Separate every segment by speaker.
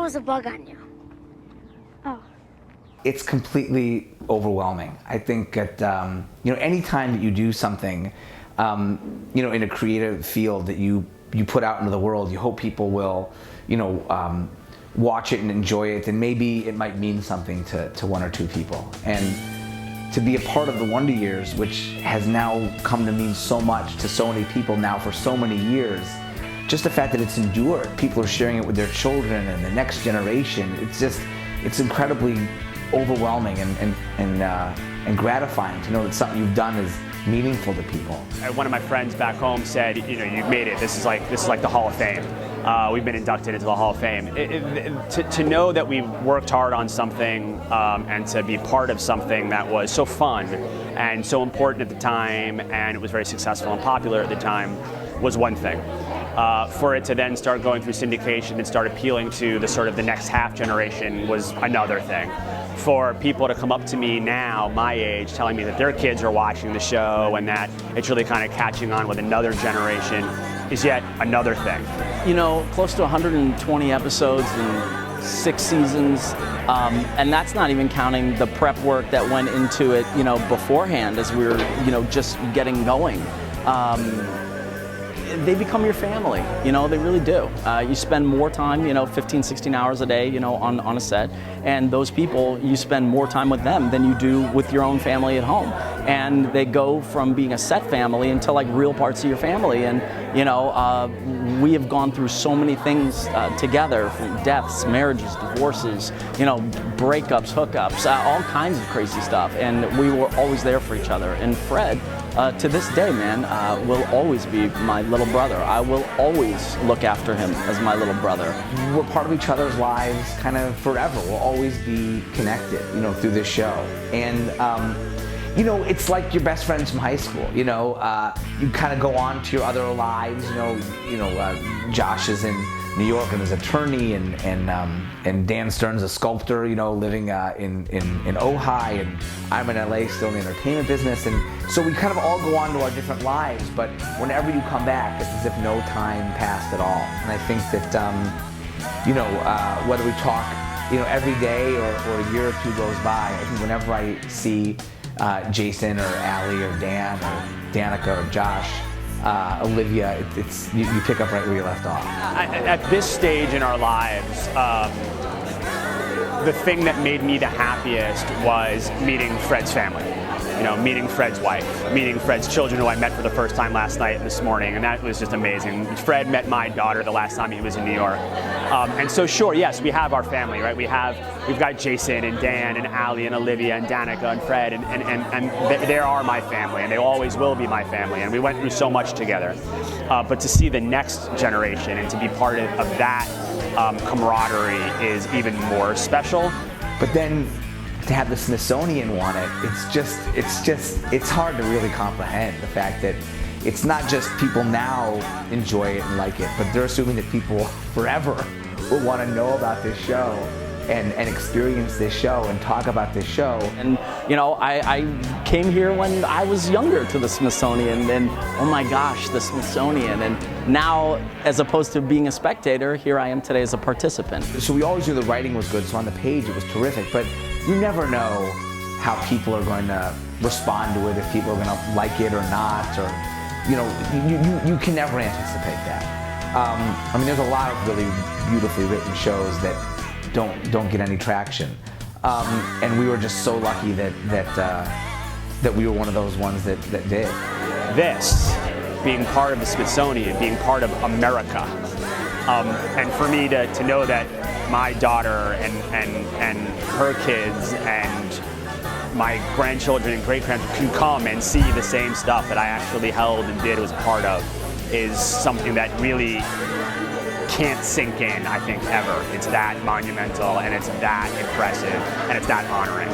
Speaker 1: was a bug on you. Oh.
Speaker 2: It's completely overwhelming. I think that, any time that you do something, in a creative field that you put out into the world, you hope people will, watch it and enjoy it, and maybe it might mean something to one or two people. And to be a part of the Wonder Years, which has now come to mean so much to so many people now for so many years, just the fact that it's endured, people are sharing it with their children and the next generation, it's incredibly overwhelming and gratifying to know that something you've done is meaningful to people.
Speaker 3: One of my friends back home said, you've made it. This is like the Hall of Fame. We've been inducted into the Hall of Fame. To know that we worked hard on something and to be part of something that was so fun and so important at the time, and it was very successful and popular at the time, was one thing. For it to then start going through syndication and start appealing to the next half generation was another thing. For people to come up to me now, my age, telling me that their kids are watching the show and that it's really kind of catching on with another generation is yet another thing.
Speaker 4: Close to 120 episodes and 6 seasons, and that's not even counting the prep work that went into it, beforehand as we were, just getting going. They become your family, they really do. You spend more time, 15, 16 hours a day, on a set, and those people, you spend more time with them than you do with your own family at home. And they go from being a set family into like real parts of your family. And, we have gone through so many things together, from deaths, marriages, divorces, breakups, hookups, all kinds of crazy stuff. And we were always there for each other. And Fred, to this day, man, will always be my little brother. I will always look after him as my little brother.
Speaker 2: We're part of each other's lives kind of forever. We'll always be connected, through this show. And, it's like your best friends from high school, you kind of go on to your other lives, Josh is in New York and is an attorney, and Dan Stern's a sculptor, living in Ojai, and I'm in LA still in the entertainment business, and so we kind of all go on to our different lives, but whenever you come back, it's as if no time passed at all. And I think that, whether we talk, every day or a year or two goes by, I think whenever I see Jason or Allie or Dan or Danica or Josh, Olivia, you pick up right where you left off.
Speaker 3: At this stage in our lives, the thing that made me the happiest was meeting Fred's family. Meeting Fred's wife, meeting Fred's children, who I met for the first time last night and this morning, and that was just amazing. Fred met my daughter the last time he was in New York. And so sure, yes, we have our family, right? We've got Jason and Dan and Allie and Olivia and Danica and Fred, and they are my family, and they always will be my family, and we went through so much together. But to see the next generation and to be part of that camaraderie is even more special.
Speaker 2: But then to have the Smithsonian want it, it's hard to really comprehend the fact that it's not just people now enjoy it and like it, but they're assuming that people forever will want to know about this show and experience this show and talk about this show.
Speaker 4: And I came here when I was younger to the Smithsonian, and oh my gosh, the Smithsonian. And now, as opposed to being a spectator, here I am today as a participant.
Speaker 2: So we always knew the writing was good, so on the page it was terrific, but you never know how people are going to respond to it, if people are going to like it or not, or you can never anticipate that. There's a lot of really beautifully written shows that don't get any traction, and we were just so lucky that we were one of those ones that did.
Speaker 3: This, being part of the Smithsonian, being part of America, and for me to know that my daughter and her kids and my grandchildren and great-grandchildren can come and see the same stuff that I actually held and did, was a part of, is something that really can't sink in, I think, ever. It's that monumental, and it's that impressive, and it's that honoring.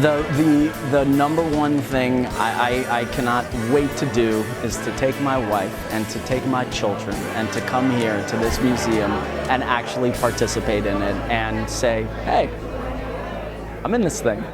Speaker 4: The number one thing I cannot wait to do is to take my wife and to take my children and to come here to this museum and actually participate in it and say, hey, I'm in this thing.